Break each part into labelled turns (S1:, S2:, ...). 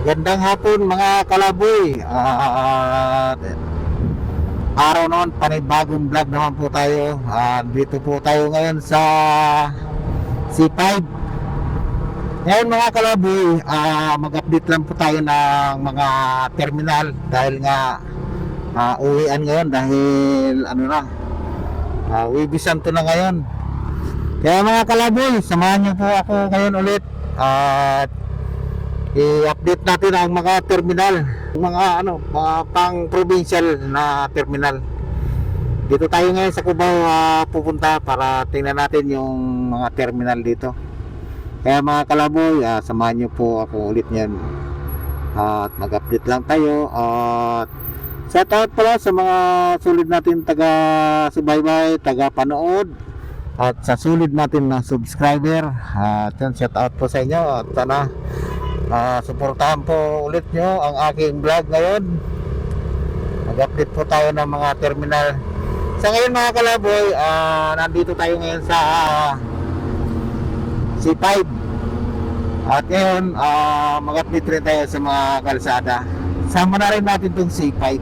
S1: Magandang hapon mga kalaboy. Araw noon, panibagong vlog naman po tayo. Dito po tayo ngayon sa C5. Ngayon mga kalaboy, mag-update lang po tayo ng mga terminal dahil nga uwian ngayon dahil Wibis Santo na ngayon. Kaya mga kalaboy, samahan niyo po ako ngayon ulit at i-update natin ang mga terminal, mga pang provincial na terminal. Dito tayo ngayon sa Cubao pupunta para tingnan natin yung mga terminal dito. Kaya mga kalaboy, samahan niyo po ako ulit niyan at mag-update lang tayo. At shout out pala sa mga sulit natin taga-subaybay, taga-panood at sa sulit natin na subscriber. At yan, shout out po sa inyo at sana suportahan po ulit nyo ang aking vlog ngayon. Mag-update po tayo ng mga terminal. Sa ngayon mga kalaboy, nandito tayo ngayon sa C5. At ngayon, mag-update rin tayo sa mga kalsada. Sama na rin natin itong C5.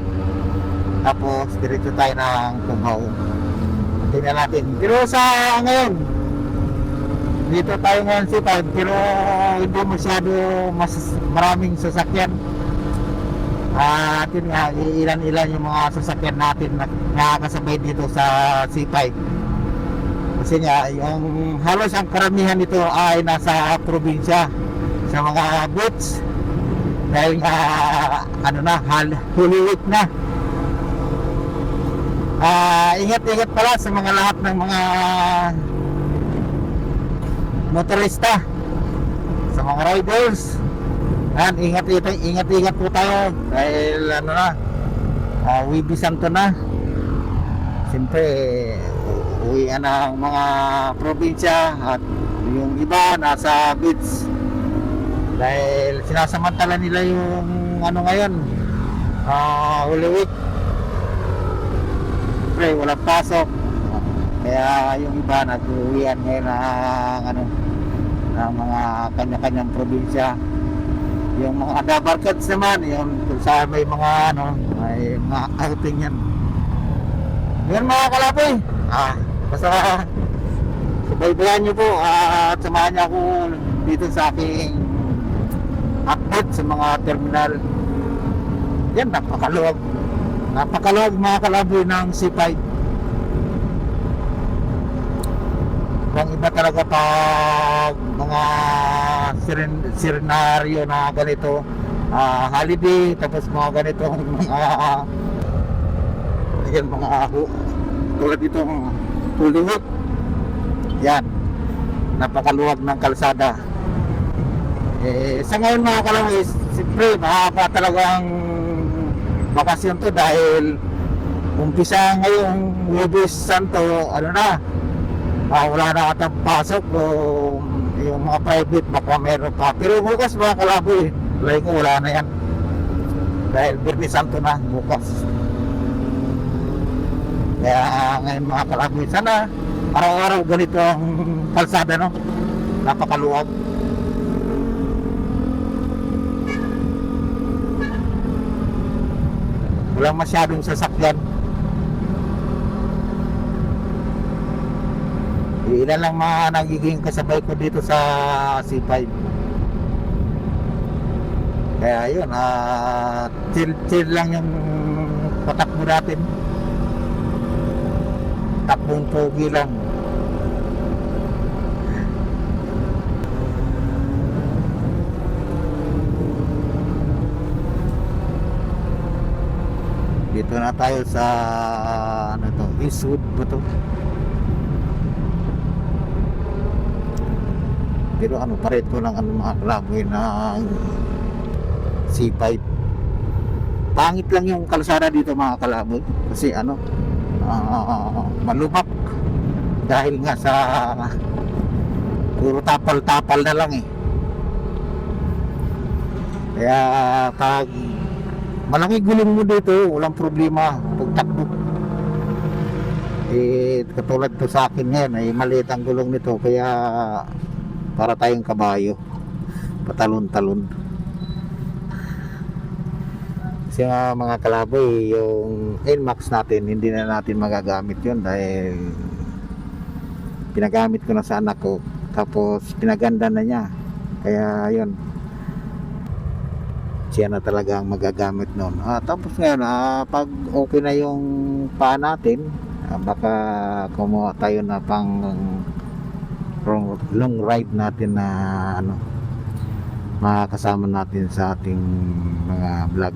S1: Tapos, diretso tayo ng Cubao. Tingnan natin. Pero sa ngayon, dito tayo ngayon C5, pero hindi masyado maraming sasakyan. At yun nga, ilan-ilan yung mga sasakyan natin na nakakasabay dito sa C5. Kasi nga, yung halos ang karamihan nito ay nasa probinsya, sa mga boots. Dahil nga, Holy Week na. Ingat-ingat pala sa mga lahat ng mga motorista, sa mga riders. Ingat po tayo dahil Wibis Santo na. Siyempre uwian na ang mga probinsya at yung iba nasa beach dahil sinasamantala nila yung ngayon, Holy Week. Siyempre walang pasok, kaya yung iba nag-uwian ngayon ng mga kanya-kanyang probinsya. Yung mga dabarkats naman, yung sa may mga outing yan. Yan mga kalaboy, basta subaybayan nyo po at samahan niyo ako dito sa aking update sa mga terminal. Yan, napakaluwag mga kalaboy ng C5. Ang iba talaga pag mga serenaryo na ganito, holiday, tapos mga ganitong mga tulad itong Holy Week. Yan, napakaluwag ng kalsada. Sa ngayon mga kalaboy, siyempre mahaba talagang bakasyon to dahil umpisa ngayong Wibis Santo, wala na atang pasok o yung mga private baka meron pa. Pero bukas mga kalaboy, wala na yan dahil Wibis Santo na bukas. Kaya ngayon mga kalaboy, sana araw-araw ganito ang kalsada, napakaluwag. Walang masyadong sasakyan. Ilan lang mga nagiging kasabay ko dito sa C5. Kaya yun, chill lang yung patakbo natin. Takbong pogi lang. Dito na tayo sa Eastwood ba to? Pero pareto lang mga kalaboy na C5. Pangit lang yung kalsada dito mga kalaboy kasi malubak dahil nga sa puro tapal-tapal na lang kaya pag malaki gulong mo dito walang problema pagtakbo. Katulad to sa akin ngayon ay maliit ang gulong nito kaya para tayong kabayo patalon-talon. Kasi mga kalaboy, yung Nmax natin, hindi na natin magagamit yun dahil pinagamit ko na sa anak ko, tapos pinaganda na niya. Kaya yun, siya na talaga ang magagamit nun. Tapos ngayon, pag okay na yung paa natin, baka kumuha tayo na pang long ride natin na ano, makakasama natin sa ating mga vlog.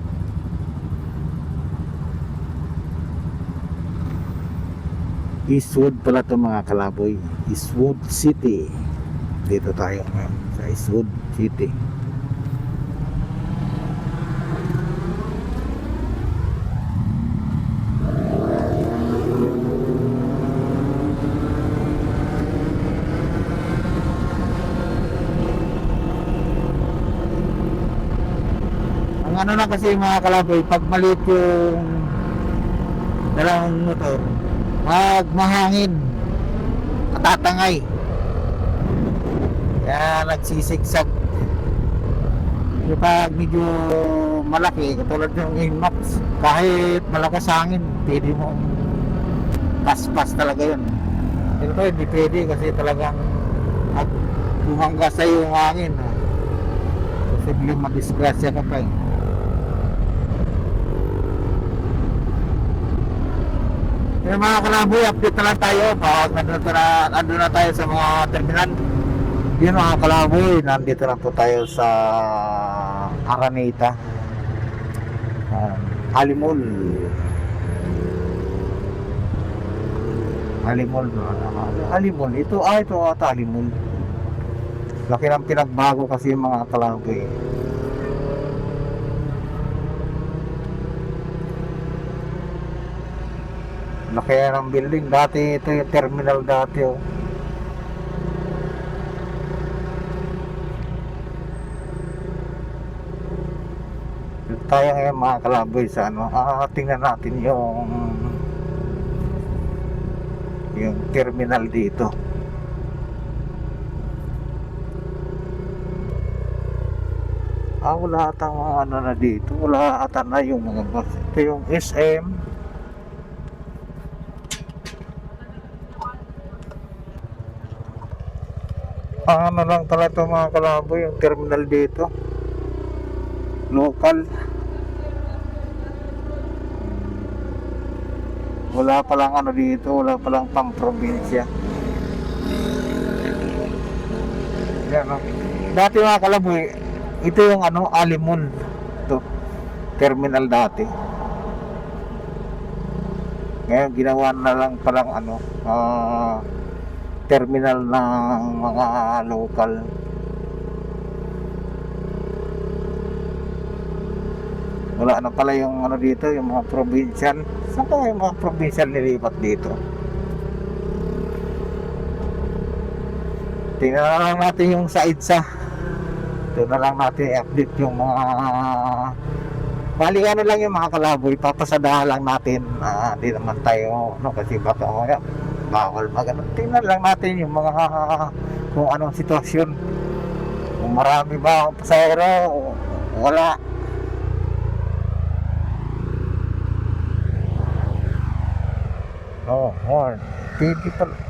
S1: Eastwood pala to mga kalaboy, Eastwood City. Dito tayo ngayon sa Eastwood City. Ang ano na kasi mga kalaboy, pag maliit yung dalawang motor, mahangin, matatangay, kaya nagsisigsag. Yung pag medyo malaki, katulad yung Nmax, kahit malakas hangin, pwede mo paspas talaga yun. Pero ito hindi pwede kasi talagang bumangga sa'yo yung hangin, posibleng madisgrasya ka pa eh. Yung mga kalaboy, update na lang tayo pag nandun na tayo sa mga terminal. Yun mga kalaboy, nandito na po tayo sa Araneta, Alimol. Ito ata Alimol. Laki ng pinagbago kasi yung mga kalaboy. Laki ng building. Dati ito yung terminal dati oh. Tayo ngayon mga kalaboy sa ano, tingnan natin yung terminal dito. Wala ata mga ano na dito. Wala ata na yung mga bus. Ito yung SM. Ano lang pala ito mga kalaboy, yung terminal dito. Local. Wala palang ano dito, wala palang pang-probinsya. Yan, no? Dati mga kalaboy, ito yung ano, Alimol. Ito, terminal dati. Ngayon, ginawa na lang palang ano, terminal ng mga local. Wala na pala yung ano dito, yung mga provincial. Saan pa yung mga provincial nilipat dito? Tingnan na lang natin yung sa EDSA. Ito na lang natin i-update yung mga bali ano lang yung mga kalaboy, papasadahan lang natin. Di naman tayo no, kasi baka bawal magano. Tingnan lang natin yung mga kung anong sitwasyon. Kung marami ba ang pasahero, wala.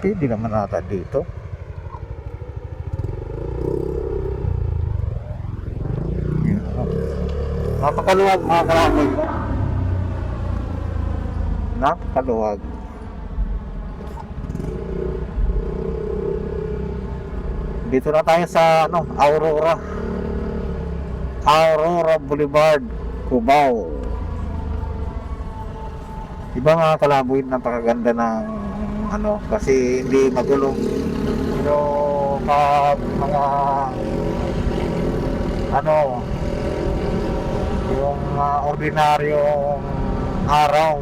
S1: Pwede naman ata dito. Napakaluwag mga kalaboy. Napakaluwag. Dito na tayo sa ano, Aurora Boulevard, Cubao. Diba mga kalaboy, napakaganda ng ano, kasi hindi magulong. Pero mga ano, yung ordinaryong araw,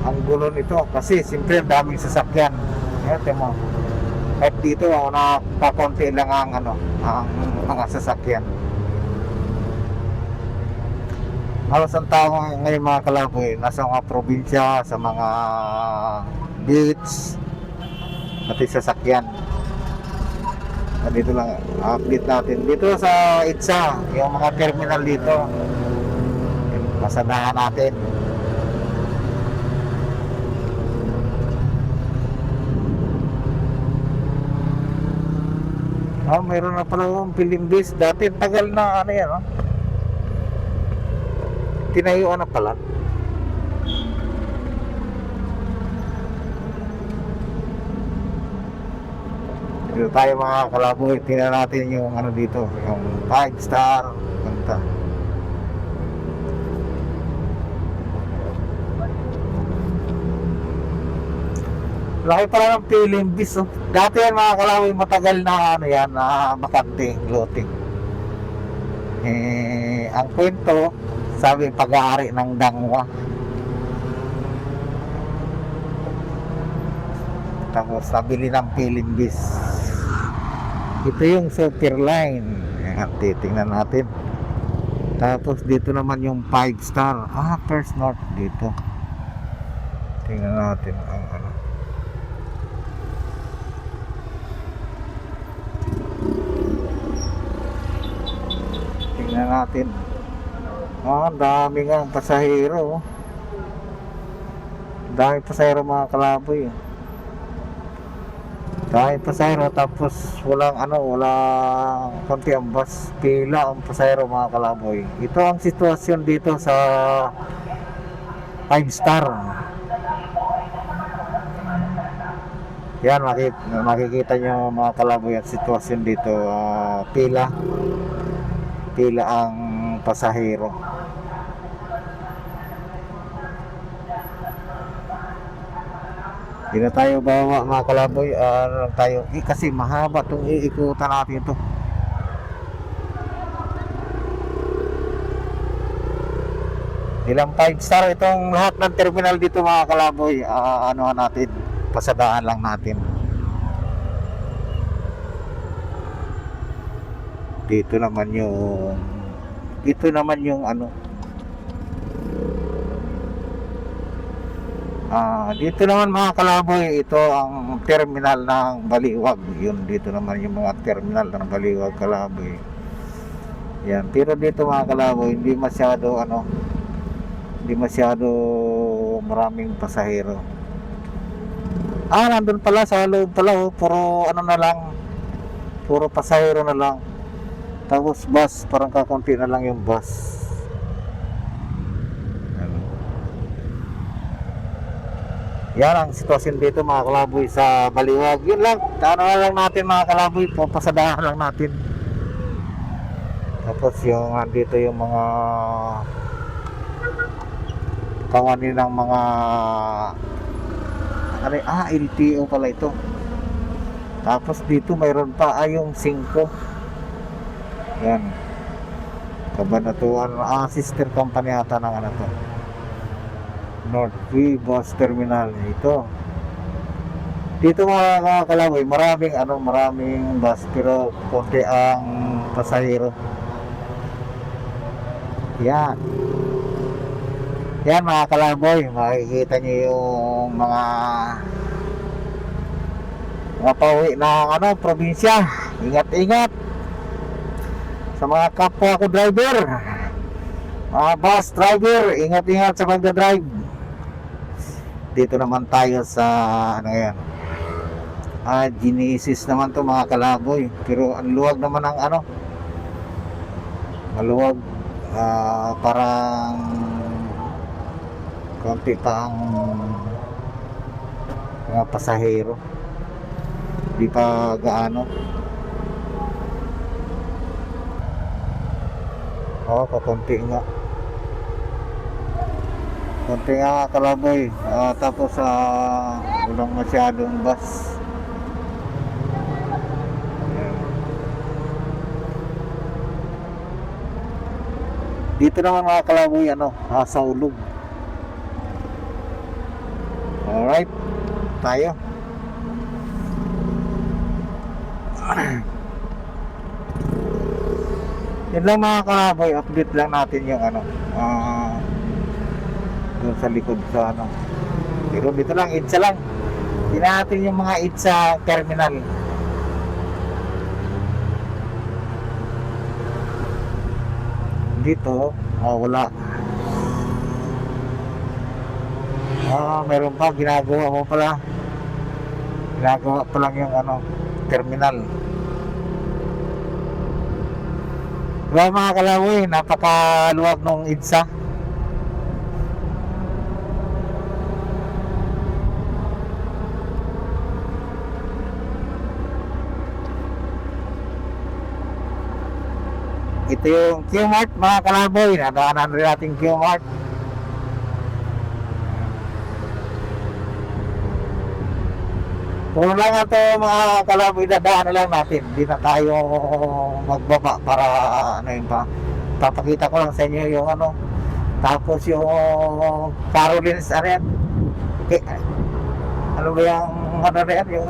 S1: ang gulo nito kasi siyempre ang daming sasakyan. Ito mo, kahit dito napakonti lang ang ano, ang mga sasakyan. Halos ang tao ngayon mga kalaboy nasa mga probinsya, sa mga beach, pati sasakyan. Dito lang update natin dito sa EDSA, yung mga terminal dito. pasadahan natin. Mayroon na pala yung Pilimbis. Dati tagal na ano yan, oh. Tinayuan na pala. Dito tayo mga kalaboy, tingnan natin yung ano dito, yung 5-star kanta. Laki pala ng Pilimbis, oh. Dati yan mga kalaboy, matagal na ano yan, na bakante, loting. Ang kwento, sabi pag-aari ng Dangwa. Tapos nabili ng Pilimbis. Ito yung super line. Ayan, titingnan natin. Tapos dito naman yung 5-star. First North dito. Tingnan natin ang ano. Tingnan natin. Ang dami nga pasahero. Dami pasahero mga kalaboy. Dahil pasahero, tapos walang konti ang bus, pila ang pasahero mga kalaboy. Ito ang sitwasyon dito sa 5-star. Yan, makikita nyo mga kalaboy ang sitwasyon dito. Pila ang pasahero. Hindi na tayo bawa mga kalaboy, tayo kasi mahaba itong iikutan natin ito. Ilang 5-star itong lahat ng terminal dito mga kalaboy, ano natin, pasadaan lang natin. Dito naman yung ano. Dito naman mga kalaboy, ito ang terminal ng Baliwag. Yun, dito naman yung mga terminal ng Baliwag kalaboy. Yan, pero dito mga kalaboy, hindi masyado maraming pasahero. Nandun pala sa loob pala, puro ano na lang, puro pasahero na lang. Tapos bus, parang kakunti na lang yung bus. Yan ang sitwasyon dito mga kalaboy sa Baliwag. Yun lang, ano lang natin mga kalaboy, pasadahan lang natin. Tapos yung dito yung mga kawanin ng mga LTO pala ito. Tapos dito mayroon pa yung 5. Yan, Kabanatuan, sister company ata ng ano to, North V Bus Terminal. Ito dito mga kalaboy, maraming bus pero konti ang pasahero. Yan mga kalaboy, makikita nyo yung mga pauwi ng probinsya. Ingat sa mga kapwa ko driver, mga bus driver, ingat sa pagdadrive. Dito naman tayo sa Genesis naman to mga kalaboy, pero ang luwag naman ang maluwag, parang konti pa ang mga pasahero, di pa gaano. Kakunti nga. Konti nga kalaboy. Tapos walang masyadong bus. Dito naman mga kalaboy, sa Ulog. Alright, tayo. Yan lang mga kalaboy, update lang natin yung doon sa likod sa pero dito lang, EDSA lang. Tingnan natin yung mga EDSA terminal. Dito, wala. Meron pa, ginagawa mo pala. Ginagawa pa lang yung ano, terminal. Diba mga kalaboy, napakaluwag nung EDSA. Ito yung Q-Mart mga kalaboy. Nadaanan rin natin Q-Mart. Kung lang ito mga kalaboy, dadaanan lang natin. Hindi na tayo magbaba para ano yun pa. Papakita ko lang sa inyo yung ano. Tapos yung Carolines ano yan? Okay. Ano ba yung ano na yan? Yung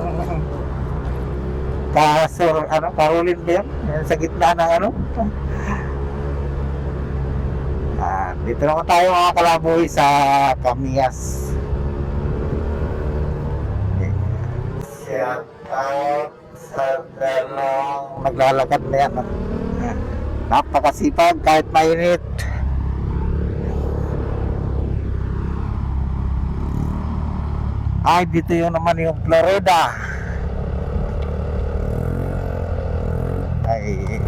S1: Caroline ba yan? Yan sa gitna ng ano? Dito naman tayo mga kalaboy sa Camias. Shout out sa dalawang naglalakad na yan. Napakasipag kahit mainit. Ay, dito yung naman yung Florida. Ay,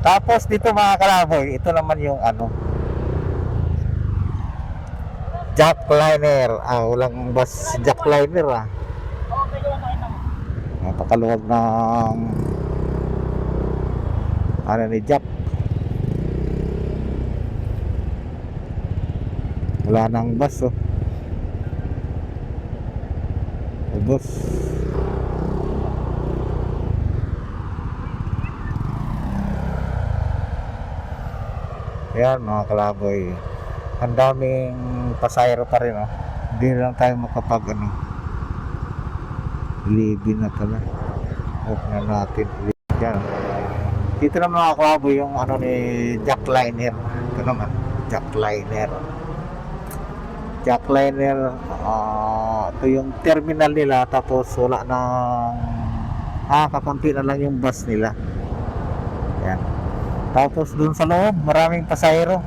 S1: tapos dito mga kalaboy, ito naman yung ano, Jackliner. Walang bus si Jackliner. Napakaluwag ng ano ni Jack. Wala nang bus ubos. Ayan mga kalaboy, ang daming pasahero pa rin Hindi lang tayo makapag ano, libin na pala. Off na natin. Yan. Dito naman mga kalaboy yung ano ni Jackliner. Ito naman Jackliner. Ito yung terminal nila. Tapos wala nang kakunti na lang yung bus nila. Yan. Tapos dun sa loob maraming pasahero.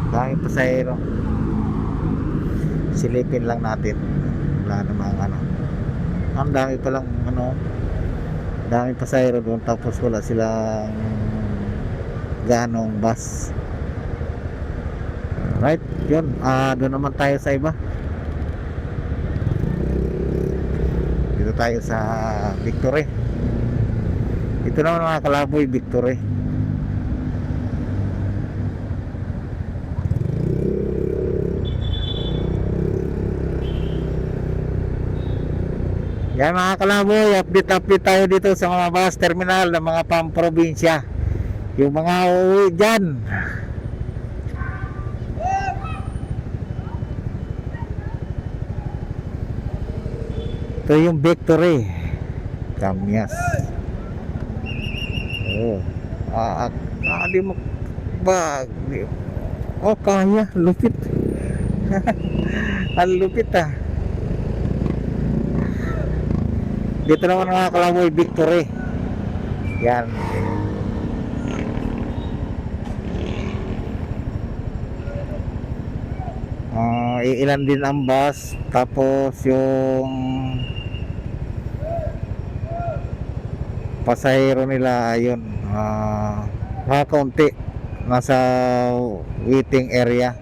S1: Daming pasahero. Silipin lang natin. Wala namang ano. Ang dami palang ano, daming pasahero doon. Tapos wala silang ganong bus. Right, yun. Doon naman tayo sa iba. Dito tayo sa Victory. Ito naman mga kalaboy, Victory. Yan mga kalaboy, update tayo dito sa mga bus terminal ng mga pamprobinsya. Yung mga uuwi dyan. Ito yung Victory Camias. Di mo ba? Kaya lupit. Ang lupit Dito naman mga kalaboy, Victory. Yan. Ilan din ang bus. Tapos yung pasahero nila ayun, mga kaunti nasa waiting area.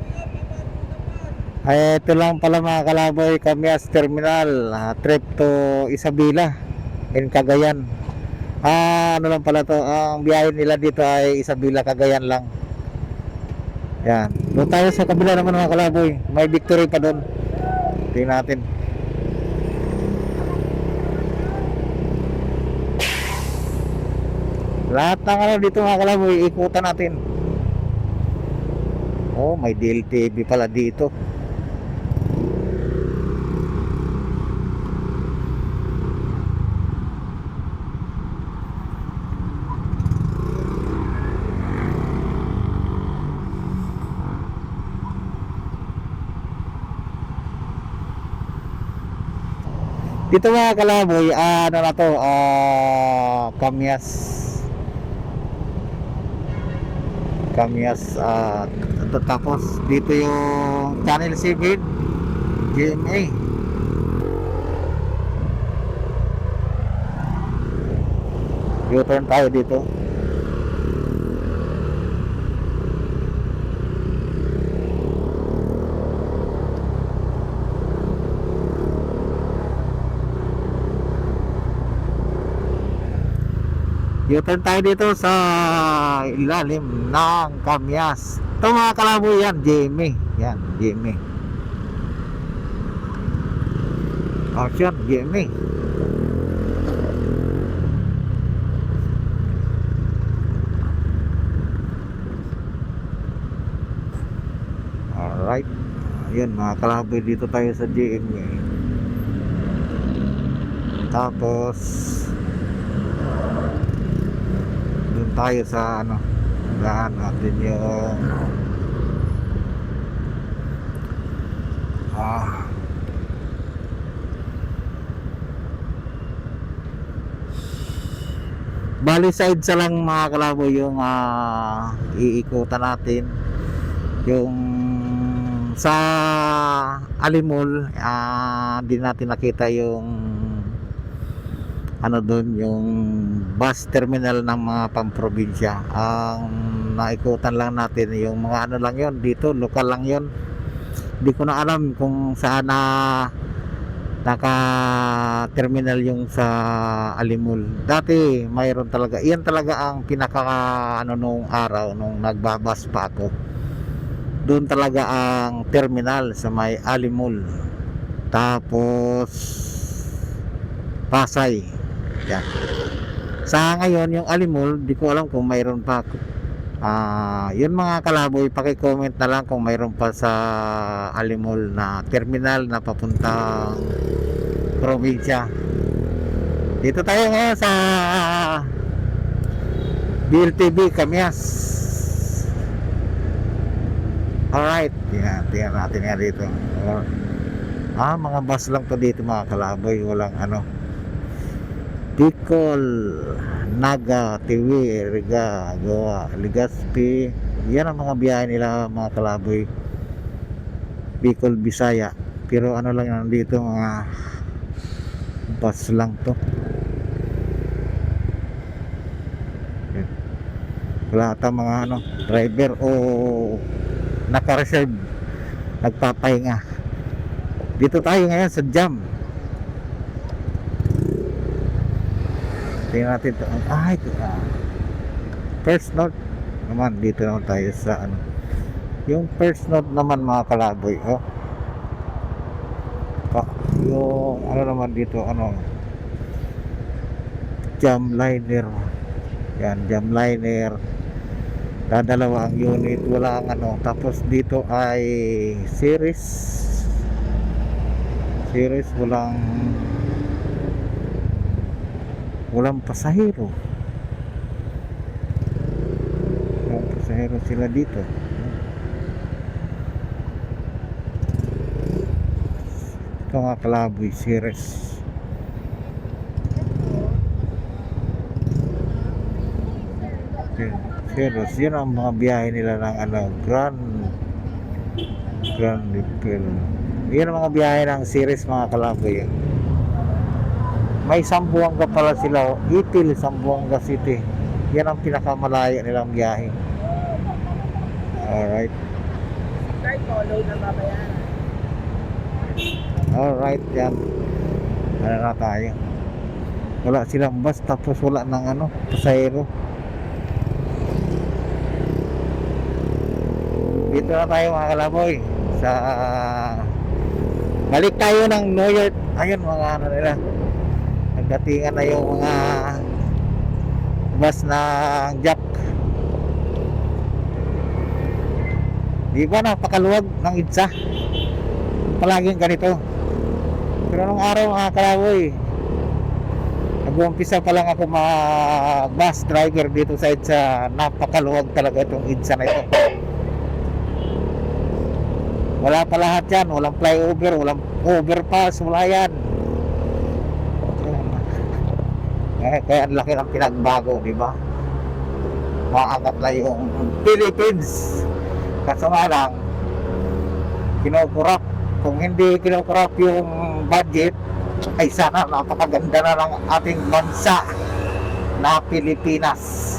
S1: Ay ito lang pala mga kalaboy, Camias Terminal, trip to Isabela in Cagayan. Ano lang pala to, ang biyahe nila dito ay Isabela, Cagayan lang. Yan, doon tayo sa kabila naman mga kalaboy, may Victory pa doon. Tingnan natin. Lahat ng ano dito mga kalaboy, ikutan natin. May DLTV pala dito. Dito mga kalaboy, ano na to, Kamyas. Kamyas, tapos dito yung Channel 7, GMA. U-turn tayo dito. U-turn tayo dito sa ilalim ng Kamyas. Ito mga kalaboy, yan GMA. Yan GMA. Option GMA. Alright. Ayun mga kalaboy, dito tayo sa GMA. Tapos doon tayo sa ano, daan natin yung bali side sa lang mga kalaboy yung iikutan natin yung sa Alimol. Di natin nakita yung ano doon, yung bus terminal ng mga pamprobinsya. Ang naikutan lang natin yung mga ano lang yon, dito lokal lang yon. Hindi ko na alam kung saan na naka-terminal yung sa Alimol. Dati mayroon talaga. Iyan talaga ang pinaka ano nung araw nung nagbabas pa ako. Doon talaga ang terminal sa may Alimol. Tapos Pasay. Yan. Sa ngayon yung Alimol, di ko alam kung mayroon pa. Yun mga kalaboy, paki-comment na lang kung mayroon pa sa Alimol na terminal na papuntang probinsya. Dito tayo ngayon sa BLTB Kamyas. Alright, tingnan natin nga dito. Mga bus lang to dito mga kalaboy, walang ano. Bicol, Naga, Tiwi, Riga, Goa, Legazpi. Yan ang mga biyahe nila mga kalaboy. Bicol, Bisaya. Pero ano lang yan dito, mga bus lang to. Wala ata mga ano, driver o naka-reserve, nagpapahinga. Dito tayo ngayon sa jam. Tingnan natin ito. Ito First North naman. Dito naman tayo sa ano, yung First North naman mga kalaboy. Yung ano naman dito, ano, jam liner. Yan, jam liner. Dadalawa ang unit, wala ang ano. Tapos dito ay series, walang pasahero. Walang pasahero sila dito. Ito nga kalaboy, series. Series, yun ang mga biyahe nila ng ano, Grand Lipil. Yun ang mga biyahe ng series mga kalaboy. May Zamboanga pala sila, Itil, Zamboanga City. Yan ang pinakamalayo nilang biyahe. Alright.
S2: Card mo, load na babayaran.
S1: Alright, yan. Ano na tayo. Wala silang bus, tapos wala ng ano, pasahero. Dito na tayo mga kalaboy. Balik tayo ng New York. Ayun mga ano nila. Nagdatingan na yung mga bus ng Jack. Di ba napakaluwag ng EDSA? Palaging ganito. Pero nung araw mga kalaboy, nag-uumpisa pa lang ako bus driver dito sa EDSA. Napakaluwag talaga itong EDSA na ito. Wala pa lahat yan. Walang flyover, walang overpass, wala yan. Kaya ang laki ng pinagbago, di ba? Maangat na yung Philippines. Kaso nga lang, kinukurap. Kung hindi kinukurap yung budget, ay sana napakaganda na ng ating bansa na Pilipinas.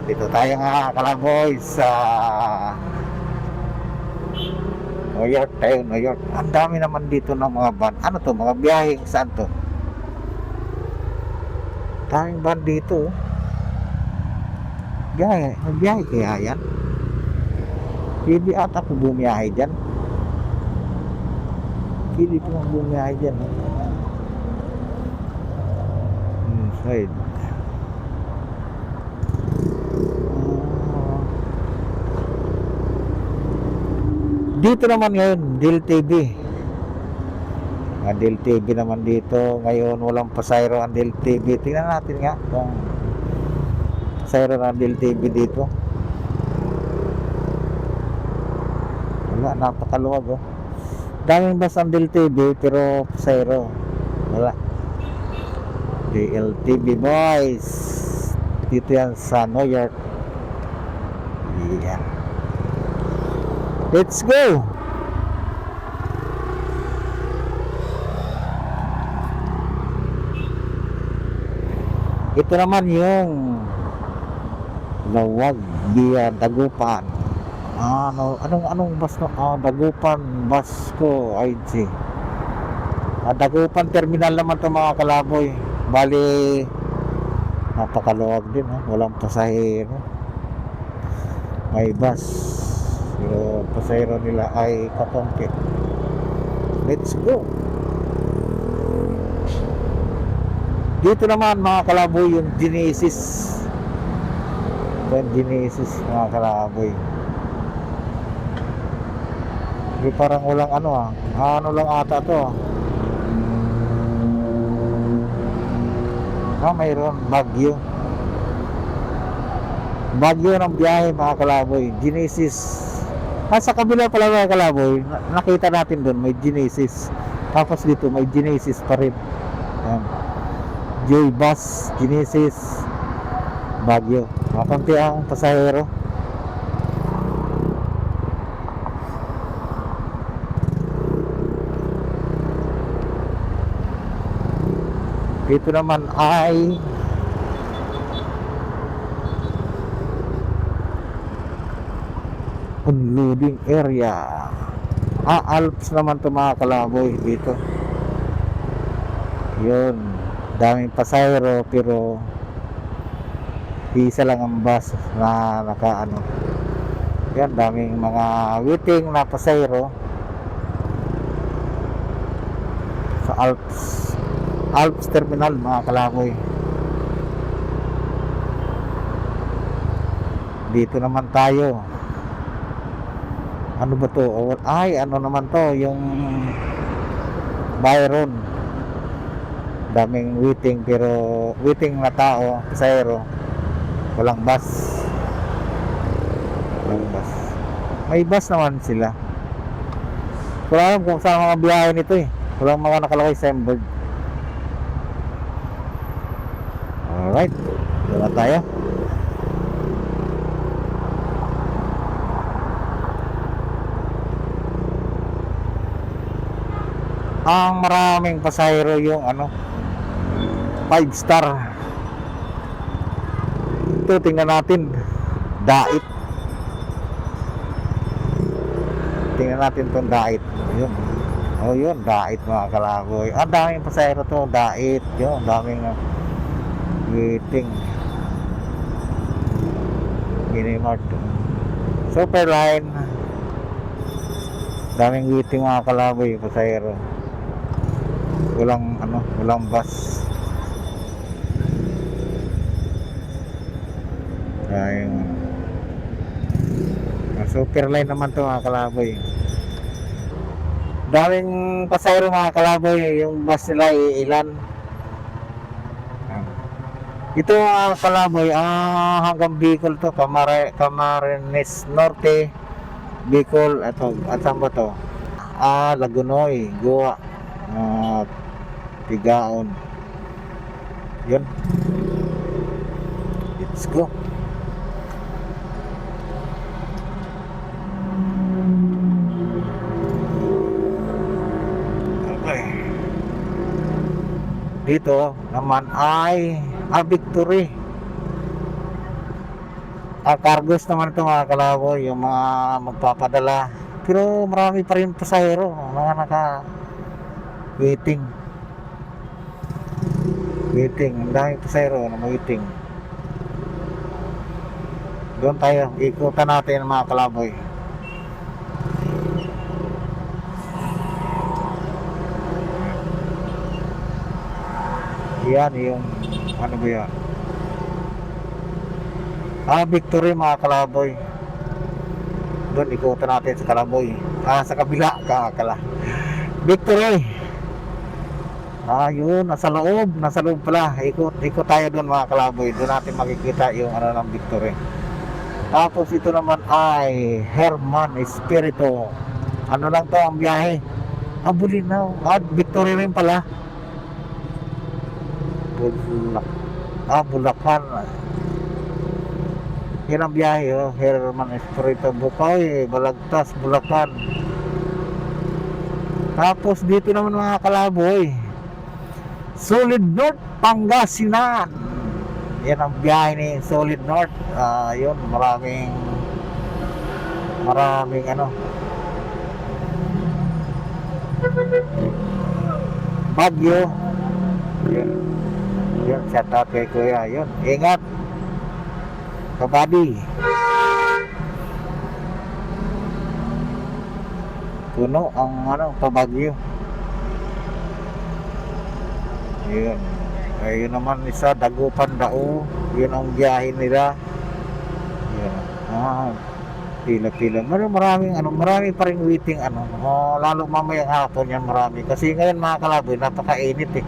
S1: Dito tayo nga kalaboy sa New York tayo, New York. Ang dami naman dito ng mga van. Ano to? Mga biyaheng saan to? Daming van dito. Biyahe. May biyahe kaya yan? Hindi ata po bumiyahe dyan. Hindi po bumiyahe dyan. Side. Dito naman ngayon, DILTV. Ang DILTV naman dito. Ngayon, walang pasayro ang DILTV. Tingnan natin nga kung pasayro ng DILTV dito. Wala, napakaluwag oh. Daming bus ang DILTV pero pasayro wala. DLTV boys. Dito yan sa New York. Yeah. Let's go! Ito naman yung Lawag via Dagupan. Anong bus no? Dagupan bus ko IG. Dagupan terminal naman to mga kalaboy. Bali napakaluwag din ha? Walang pasahero. May bus. Pero pasahero nila ay kakonti. Let's go! Dito naman mga kalaboy yung Genesis. Ito yung Genesis mga kalaboy. Hindi parang walang ano lang ata to mayroon Baguio ng biyahe mga kalaboy. Genesis. Sa kabila pala mga kalaboy, nakita natin doon may Genesis. Tapos dito may Genesis pa rin. Ayan. J-Bus, Genesis, Baguio. Makunti ang pasahero. Dito naman ay unloading area. Alps naman to mga kalaboy dito. Yun, daming pasahero pero isa lang ang bus na yan, daming mga waiting na pasahero sa Alps terminal mga kalaboy. Dito naman tayo. Ano ba to? Ano naman to? Yung Byron. Daming waiting pero waiting na tao, pasahero. Walang bus. May bus naman sila. Wala alam kung saan mga biyahe nito eh. Walang mga nakalagay signboard. Alright, doon tayo. Ang maraming pasahero yung 5 star. Ito tingnan natin, Dait. Tingnan natin tong Dait. Yun, Dait mga kalaboy. Ang daming pasahero to, Dait. Yun, daming waiting. Minimart. Superline. Daming waiting mga kalaboy, pasahero. Walang bus. Superline naman to mga kalaboy. Daming pasahero mga kalaboy. Yung bus nila ilan. Ito mga kalaboy, hanggang Bicol to, Camarines Norte, Bicol, at saan ba to? Lagunoy, Goa, Tigaon. Yun. Let's go. Okay. Dito naman ay Victory. Cargos naman ito mga kalaboy, yung mga magpapadala. Pero marami pa rin pasahero, mga naka waiting. Ang daming pasahero na waiting. Doon tayo, ikutan natin mga kalaboy. Yan yung ano ba yan? Victory mga kalaboy. Doon ikutan natin sa kalaboy. Sa kabila kakala. Victory. Yun, nasa loob pala. Ikot tayo doon mga kalaboy. Doon natin makikita yung ano ng Victory. Tapos ito naman ay Herman Espiritu. Ano lang to ang biyahe? Bulinaw. Victory rin pala. Bulacan. Yan ang biyahe, Herman Espiritu, Bukawi, Balagtas, Bulacan. Tapos dito naman mga kalaboy, Solid North, Pangasinan. Yan ang biyahe ni Solid North. Yun, maraming ano, Baguio. Yun, shout out kay Kuya. Yun, ingat kabady. Puno ang ano, Pabagyo. Yun. Ayun naman isa, Dagupan Dao. Yun ang biyahe nila. Yun. Pila-pila. Marami pa rin waiting ano. Lalo mamayang hapon yan marami. Kasi ngayon mga kalaboy, napakainit eh.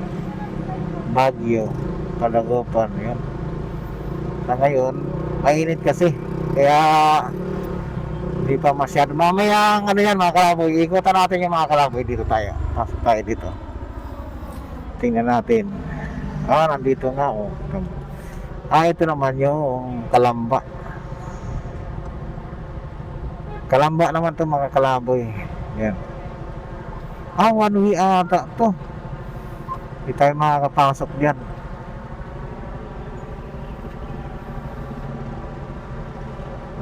S1: Baguio, Dagupan, yun. Na ngayon, mainit kasi. Kaya hindi pa masyado. Mamaya ano yan mga kalaboy, ikutan natin yung mga kalaboy. Dito tayo. Pasok tayo dito. Tingnan natin. Nandito nga ito naman yung Kalamba. Kalamba naman to mga kalaboy. Yan. One way ata to. Hindi tayo makakapasok dyan.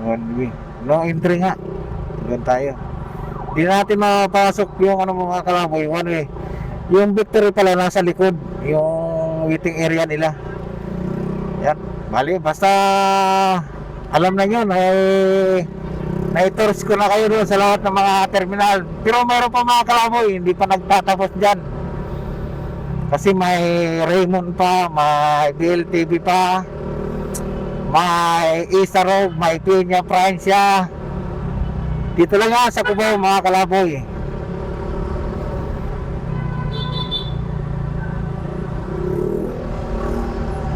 S1: One way. No entry nga. Doon tayo. Hindi natin makapasok yung ano mga kalaboy. One way. Yung Victory pala nasa likod. Yung waiting area nila. Yan. Bali. Basta alam na yun. Na-tours ko na kayo doon sa lahat ng mga terminal. Pero mayroon pa mga kalaboy. Hindi pa nagtatapos dyan. Kasi may Raymond pa. May BLTV pa. May Isarog, may Piña Francia. Dito lang yan sa Cubao mga kalaboy.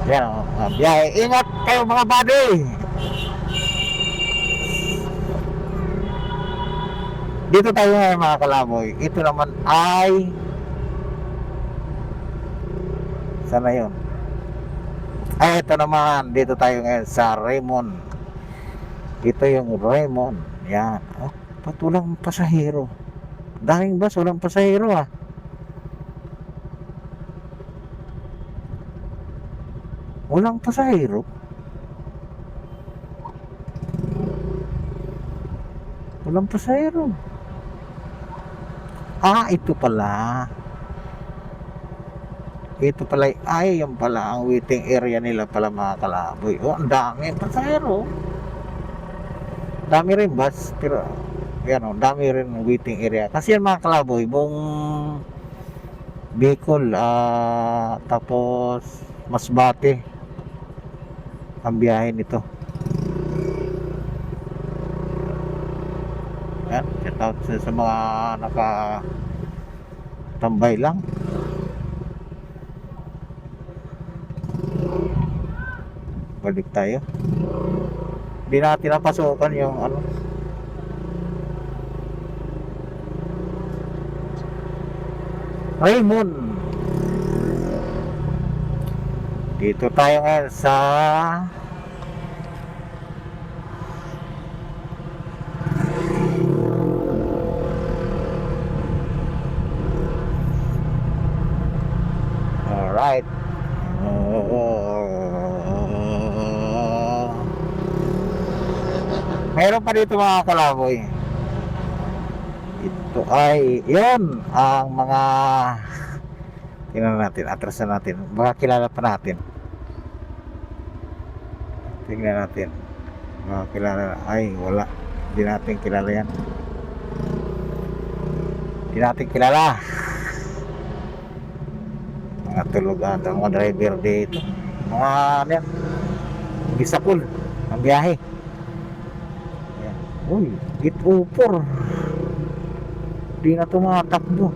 S1: Yan biyahe. Ingat kayo mga buddy. Dito tayo ngayon mga kalaboy. Ito naman ay sana yun. Ito naman, dito tayo ngayon sa Raymond. Ito yung Raymond. Yan. Ba't walang pasahero? Daming bus, walang pasahero Walang pasahero. Walang pasahero. Ito pala. Ito pala, yan pala ang waiting area nila pala mga kalaboy. Ang dami pasahero. Dami rin bus, pero yan dami rin waiting area. Kasi yan mga kalaboy, buong Bicol, tapos Masbate ang biyahe nito. Yan, shout out sa mga nakatambay lang. Balik tayo. Hindi natin napasukan yung ano. Raymond. Dito tayo ngayon sa alright. Meron pa dito mga kalaboy. Ito ay yun ang mga tingnan natin, atrasan natin, baka kilala pa natin. Tingnan natin, baka kilala, ay wala, hindi natin kilala yan, hindi natin kilala. Mga tulugan, mga driver dito, mga ano yan, gisapul ang biyahe. Yan. Uy, it-upor, di na tumatakbo.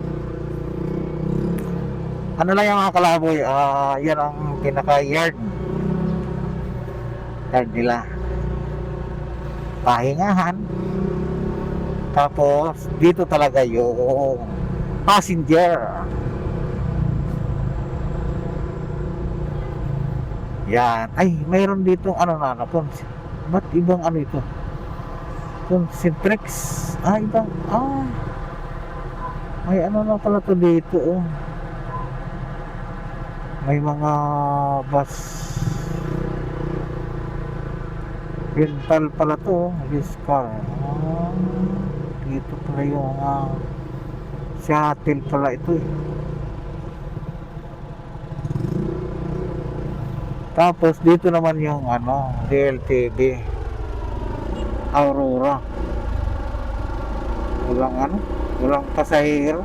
S1: Ano lang yung mga kalaboy, yan ang pinaka-yard nila, pahingahan. Tapos dito talaga yung passenger. Yan, ay mayroon dito ano na ba't ibang ano ito, Concentrix, ibang, may ano na pala to dito, may mga bus rental pala to, this car. Dito pala yung shuttle pala ito eh. Tapos dito naman yung DLTV Aurora. Walang pasahero.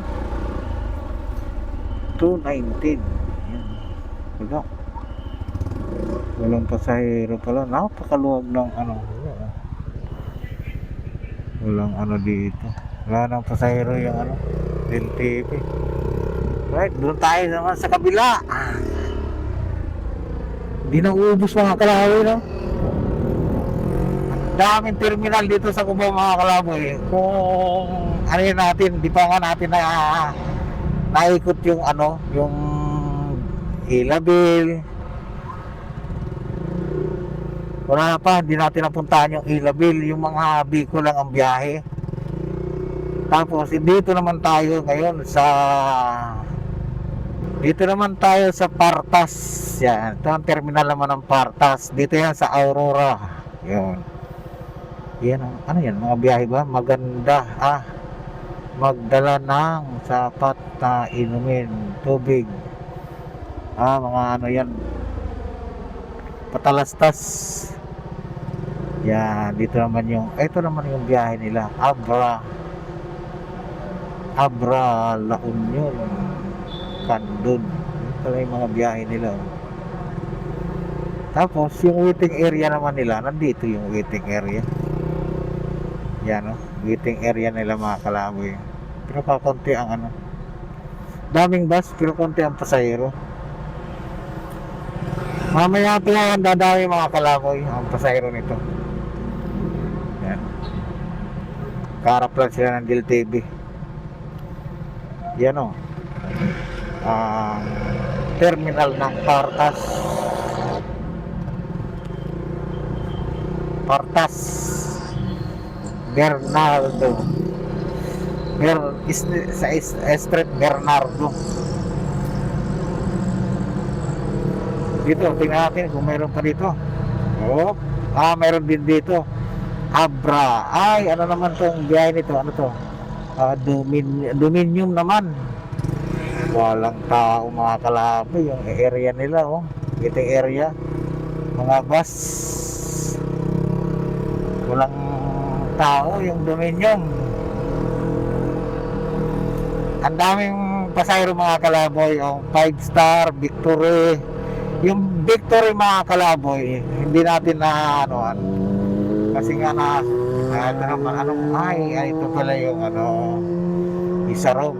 S1: 219. Yan. Walang pasahero pala. Napakaluwag ng walang dito. Wala nang pasahero yung DLTV. Right, doon tayo naman sa kabila. Hindi na uubos mga kalaboy, no? Daming terminal dito sa Cubao mga kalaboy. Kung ano yun natin, di pa nga natin naikot yung yung Ilabil. Wala pa, hindi natin napuntahan yung Ilabil, yung mga Bicol lang ang biyahe. Tapos dito naman tayo ngayon dito naman tayo sa Partas. Yan, ito ang terminal naman ng Partas. Dito yan sa Aurora. Yun. Yan, ano yan, mga biyahe ba? Maganda. Magdala ng sapat na inumin, tubig. Mga yan. Patalastas. Yan, dito naman ito naman yung biyahe nila. Abra, La Union, Candon. Ito pala yung mga biyahe nila. Tapos yung waiting area naman nila, nandito yung waiting area. Yan waiting area nila mga kalaboy. Pero kakunti ang daming bus pero konti ang pasahero. Mamaya po ang dadami mga kalaboy ang pasahero nito. Yan, kaharap lang sila ng DLTV. Yan terminal ng Partas Bernardo sa Street Bernardo. Dito tingnan natin kung mayroon pa dito. Mayroon din dito Abra. Ano naman tong biyahe nito, Dominium naman. Walang tao mga kalaboy. Yung area nila waiting area, mga bus, walang tao. Yung Dominium, ang daming pasahero mga kalaboy. Yung 5-star Victory, yung Victory mga kalaboy, hindi natin kasi nga ito pala yung Isarog.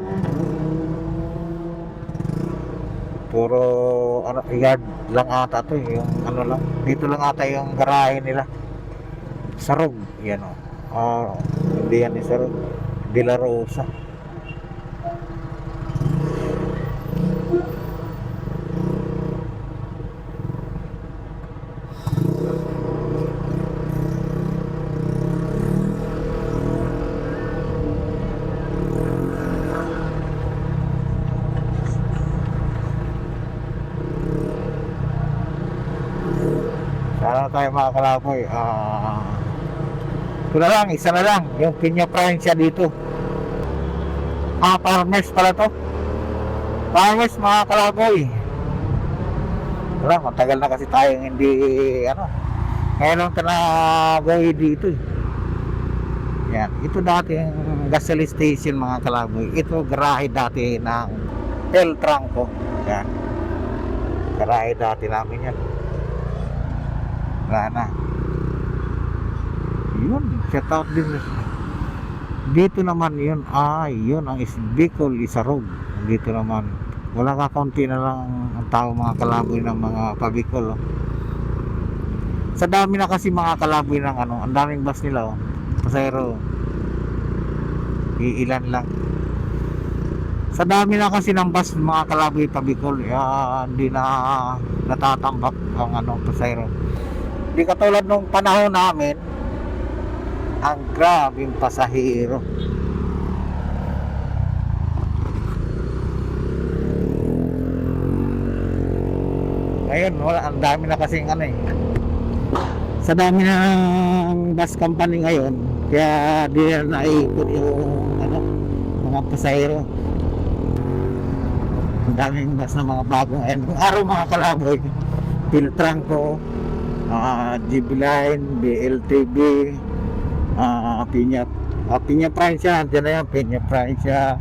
S1: Puro yard lang ata to, yung lang dito lang ata yung garahe nila. Sarog yan hindi yan Isarog, De La Rosa. ano tayo mga kalaboy, ito na lang, isa na lang, yung Piña Provincia dito. Farmers pala to. Farmers mga kalaboy. Wala, matagal na kasi tayong hindi, ngayon lang tinagawi dito eh. Yan, ito dati yung gasoline station mga kalaboy. Ito garahe dati ng El Tranco. Yan, garahe dati namin yan. Wala na. Yun, shout out din. Dito naman yun, yun ang Bicol Isarog. Dito naman, wala kakaunti na lang ang tao mga kalaboy ng mga pabicol. Sa dami na kasi mga kalaboy ng ang daming bus nila pasahero. Iilan lang. Sa dami na kasi ng bus mga kalaboy pabicol, hindi na natatambak ang pasahero. Hindi katulad nung panahon namin, ang grabing pasahero. Ngayon, wala, ang dami na kasing sa dami ng bus company ngayon, kaya di na naikot yung mga pasahero. Ang daming bus na mga bagong ngayong araw mga kalaboy. Piltranco, GB Line, BLTB, Piña Provincia, dyan na yan, Piña Provincia.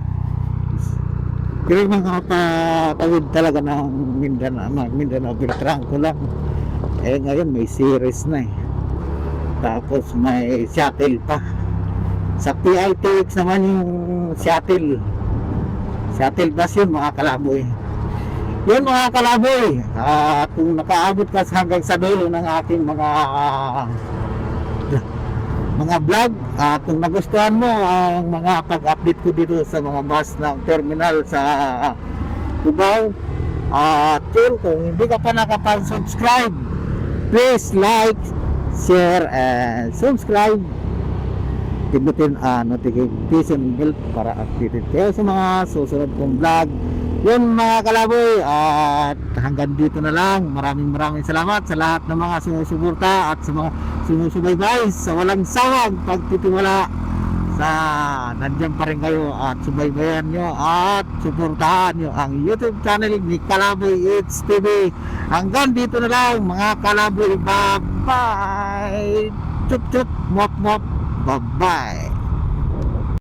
S1: Pero mga patawid talaga ng Mindanao, Piltranco lang. Ngayon may series na tapos may shuttle pa. Sa PITX naman yung shuttle bus yun mga kalaboy. Yun mga kalaboy, kung nakaabot ka hanggang sa dulo ng ating mga vlog, kung nagustuhan mo ang mga pag-update ko dito sa mga bus ng terminal sa Cubao, kung hindi ka pa nakapag-subscribe, please like, share, and subscribe. Pindutin notification bell para updated kayo sa mga susunod kong vlog. Yun mga kalaboy, at hanggang dito na lang. Maraming salamat sa lahat ng mga sumusuporta at sa mga sumusubaybay sa walang sawag pagtitiwala sa nandiyan pa rin kayo at subaybayan nyo at suportahan nyo ang YouTube channel ni Kalaboy It's TV. Hanggang dito na lang mga kalaboy. Bye bye. Chup chup mop mop. Bye bye.